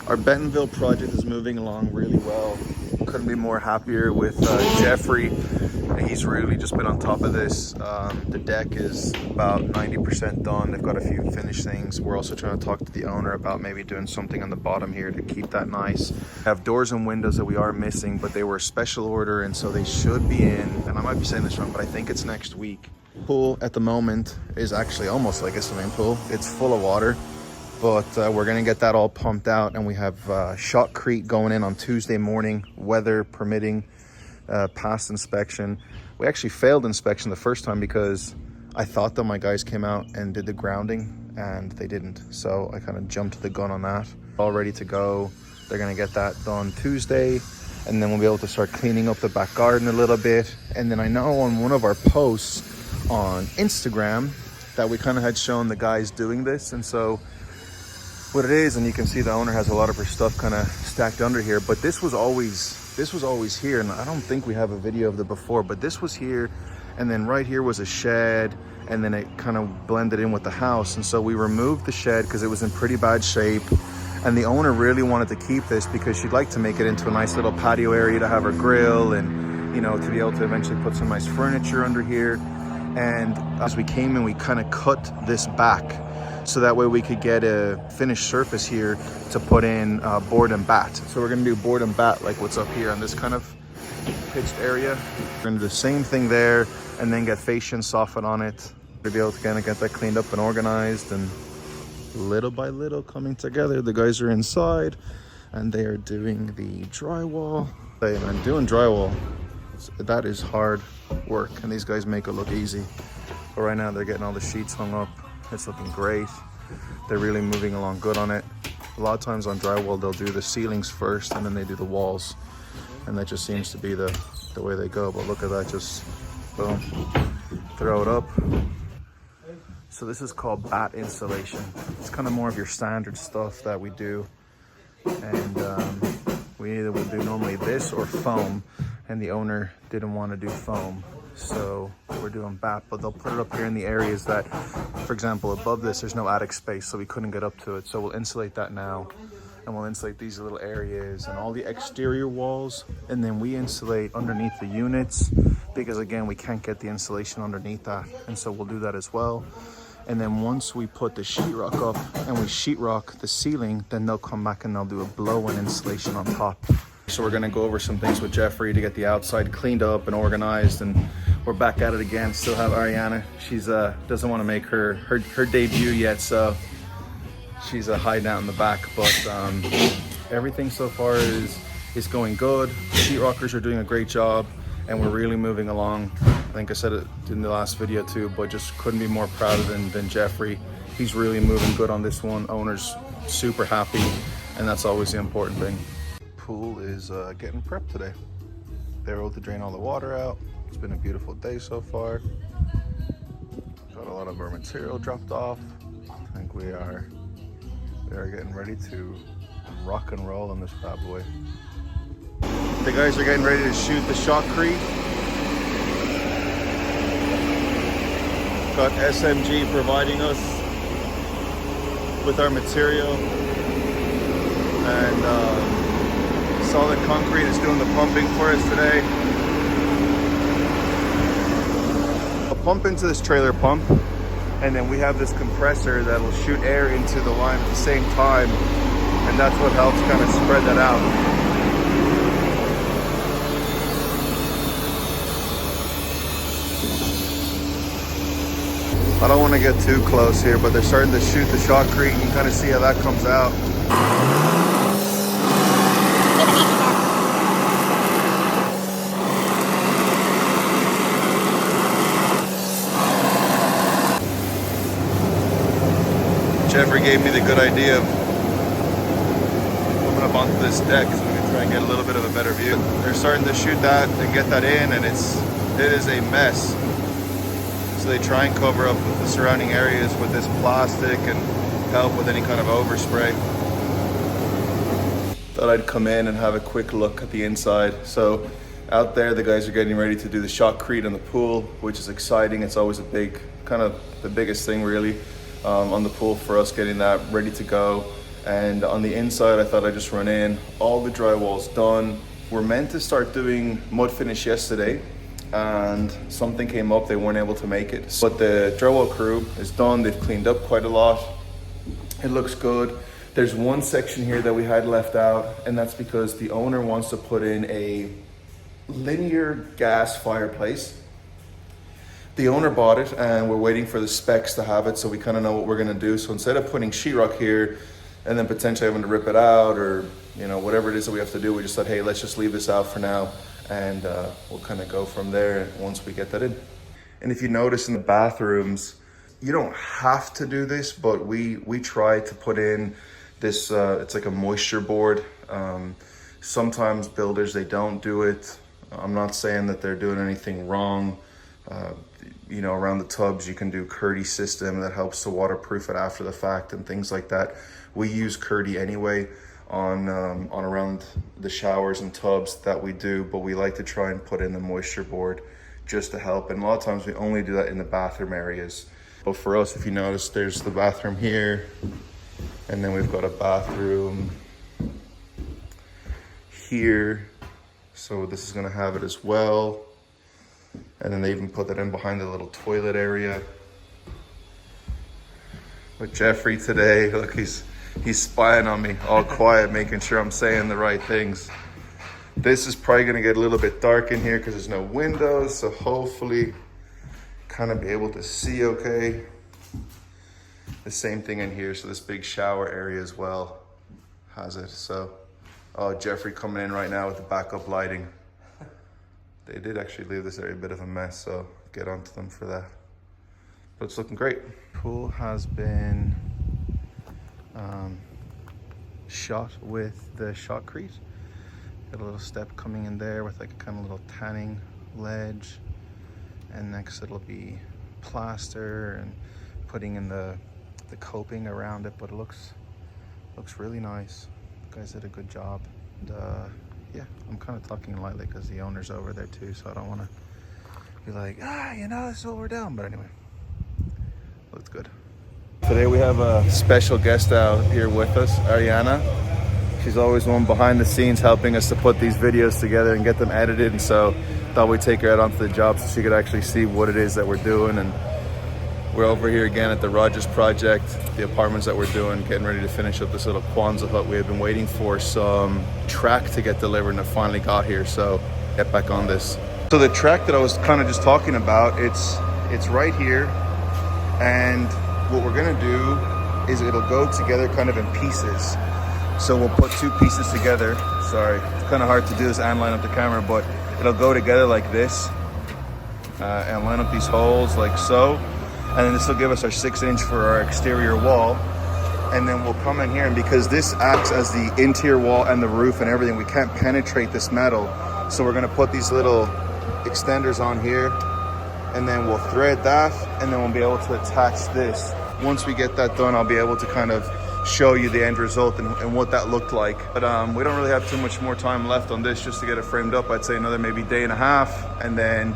Our Bentonville project is moving along really well. Couldn't be more happier with Jeffrey. He's really just been on top of this. The deck is about 90% done. They've got a few finished things. We're also trying to talk to the owner about maybe doing something on the bottom here to keep that nice. We have doors and windows that we are missing, but they were a special order, and so they should be in, and I might be saying this wrong, but I think it's next week. Pool at the moment is actually almost like a swimming pool. It's full of water, but we're gonna get that all pumped out, and we have Shotcrete going in on Tuesday morning, weather permitting. Passed inspection. We actually failed inspection the first time because I thought that my guys came out and did the grounding, and they didn't, so I kind of jumped the gun on that. All ready to go. They're gonna get that done Tuesday, and then we'll be able to start cleaning up the back garden a little bit. And then I know on one of our posts on Instagram that we kind of had shown the guys doing this, and so what it is, and you can see the owner has a lot of her stuff kind of stacked under here, but this was always here, and I don't think we have a video of the before, but this was here, and then right here was a shed, and then it kind of blended in with the house. And so we removed the shed because it was in pretty bad shape, and the owner really wanted to keep this because she'd like to make it into a nice little patio area to have her grill, and you know, to be able to eventually put some nice furniture under here. And as we came in, we kind of cut this back so that way we could get a finished surface here to put in board and bat. So we're gonna do board and bat like what's up here on this kind of pitched area. We're gonna do the same thing there, and then get fascia and soffit on it to be able to kind of get that cleaned up and organized, and little by little coming together. The guys are inside and they are doing the drywall. Hey man, doing drywall, that is hard work, and these guys make it look easy. But right now they're getting all the sheets hung up. It's looking great. They're really moving along good on it. A lot of times on drywall, they'll do the ceilings first and then they do the walls. And that just seems to be the way they go. But look at that, just boom, throw it up. So this is called bat insulation. It's kind of more of your standard stuff that we do. And we either would do normally this or foam. And the owner didn't want to do foam, so we're doing bat, but they'll put it up here in the areas that, for example, above this there's no attic space, so we couldn't get up to it. So we'll insulate that now, and we'll insulate these little areas and all the exterior walls, and then we insulate underneath the units because again we can't get the insulation underneath that, and so we'll do that as well. And then once we put the sheetrock up and we sheetrock the ceiling, then they'll come back and they'll do a blow-in insulation on top. So we're gonna go over some things with Jeffrey to get the outside cleaned up and organized, and we're back at it again. Still have Ariana. She's doesn't want to make her debut yet, so she's hiding out in the back. But everything so far is going good. The sheetrockers are doing a great job, and we're really moving along. I think I said it in the last video too, but just couldn't be more proud than Jeffrey. He's really moving good on this one. Owner's super happy, and that's always the important thing. Pool is getting prepped today. They're able to drain all the water out. It's been a beautiful day so far. Got a lot of our material dropped off. I think we are getting ready to rock and roll on this bad boy. The guys are getting ready to shoot the Shotcrete. Got SMG providing us with our material, and Solid Concrete is doing the pumping for us today. I'll pump into this trailer pump, and then we have this compressor that will shoot air into the line at the same time, and that's what helps kind of spread that out. I don't want to get too close here, but they're starting to shoot the Shotcrete, and you can kind of see how that comes out. Jeffrey gave me the good idea of coming up onto this deck so we can try and get a little bit of a better view. They're starting to shoot that and get that in, and it is a mess. So they try and cover up the surrounding areas with this plastic and help with any kind of overspray. Thought I'd come in and have a quick look at the inside. So out there, the guys are getting ready to do the Shotcrete on the pool, which is exciting. It's always a big, kind of the biggest thing really on the pool for us, getting that ready to go. And on the inside, I thought I'd just run in. All the drywall's done. We're meant to start doing mud finish yesterday, and something came up, they weren't able to make it. But the drywall crew is done. They've cleaned up quite a lot. It looks good. There's one section here that we had left out, and that's because the owner wants to put in a linear gas fireplace. The owner bought it, and we're waiting for the specs to have it, so we kind of know what we're gonna do. So instead of putting sheetrock here and then potentially having to rip it out, or whatever it is that we have to do, we just thought, hey, let's just leave this out for now, and we'll kind of go from there once we get that in. And if you notice in the bathrooms, you don't have to do this, but we try to put in this, it's like a moisture board. Sometimes builders, they don't do it. I'm not saying that they're doing anything wrong. Around the tubs, you can do Shotcrete system that helps to waterproof it after the fact and things like that. We use Shotcrete anyway on around the showers and tubs that we do, but we like to try and put in the moisture board just to help. And a lot of times we only do that in the bathroom areas. But for us, if you notice, there's the bathroom here, and then we've got a bathroom here. So this is gonna have it as well. And then they even put that in behind the little toilet area. With Jeffrey today, look, he's spying on me, all quiet, making sure I'm saying the right things. This is probably gonna get a little bit dark in here because there's no windows, so hopefully kind of be able to see okay. The same thing in here, so this big shower area as well has it. So, oh, Jeffrey coming in right now with the backup lighting. They did actually leave this area a bit of a mess, so get onto them for that. But it's looking great. Pool has been shot with the Shotcrete. Got a little step coming in there with like a kind of little tanning ledge. And next it'll be plaster and putting in the coping around it, but it looks really nice. The guys did a good job. And, yeah, I'm kind of talking lightly because the owner's over there too, so I don't want to be like, this is what we're doing. But anyway, looks good. Today we have a special guest out here with us, Ariana. She's always one behind the scenes helping us to put these videos together and get them edited, and so thought we'd take her out onto the job so she could actually see what it is that we're doing. And we're over here again at the Rogers project, the apartments that we're doing, getting ready to finish up this little Kwanzaa hut. We have been waiting for some track to get delivered, and it finally got here, so get back on this. So the track that I was kind of just talking about, it's right here, and what we're gonna do is it'll go together kind of in pieces. So we'll put two pieces together. Sorry, it's kind of hard to do this and line up the camera, but it'll go together like this, and line up these holes like so. And then this will give us our 6-inch for our exterior wall. And then we'll come in here, and because this acts as the interior wall and the roof and everything, we can't penetrate this metal. So we're gonna put these little extenders on here, and then we'll thread that, and then we'll be able to attach this. Once we get that done, I'll be able to kind of show you the end result and what that looked like. But we don't really have too much more time left on this just to get it framed up. I'd say another maybe day and a half, and then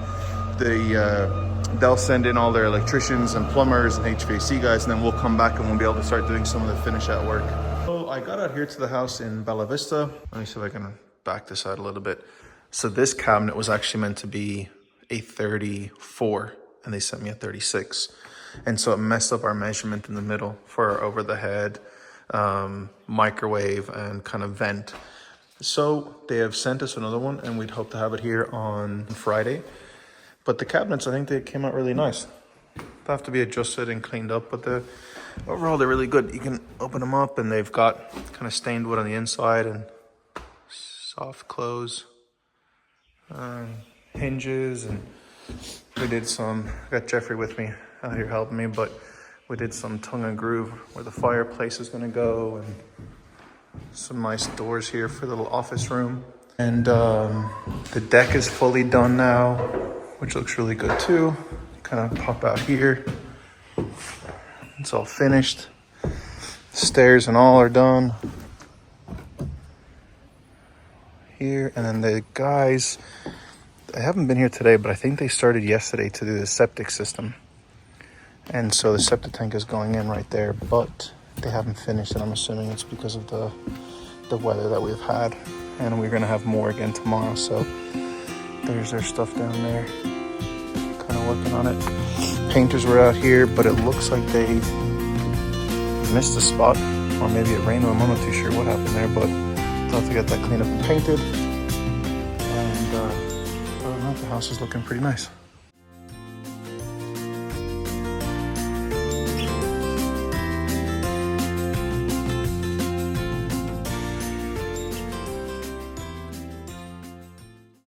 they'll send in all their electricians and plumbers and HVAC guys, and then we'll come back and we'll be able to start doing some of the finish out work. So I got out here to the house in Bella Vista. Let me see if I can back this out a little bit. So this cabinet was actually meant to be a 34, and they sent me a 36. And so it messed up our measurement in the middle for our over the head microwave and kind of vent. So they have sent us another one, and we'd hope to have it here on Friday. But the cabinets, I think they came out really nice. They have to be adjusted and cleaned up, but overall they're really good. You can open them up, and they've got kind of stained wood on the inside and soft close hinges. And we did some, I got Jeffrey with me out here helping me, but we did some tongue and groove where the fireplace is going to go, and some nice doors here for the little office room. And the deck is fully done now, which looks really good too. Kind of pop out here. It's all finished. Stairs and all are done. Here, and then the guys, I haven't been here today, but I think they started yesterday to do the septic system. And so the septic tank is going in right there, but they haven't finished, and I'm assuming it's because of the weather that we've had, and we're gonna have more again tomorrow. So there's their stuff down there, kind of working on it. Painters were out here, but it looks like they missed a spot, or maybe it rained on them. I'm not too sure what happened there, but thought to get that cleaned up and painted. And other than that, the house is looking pretty nice.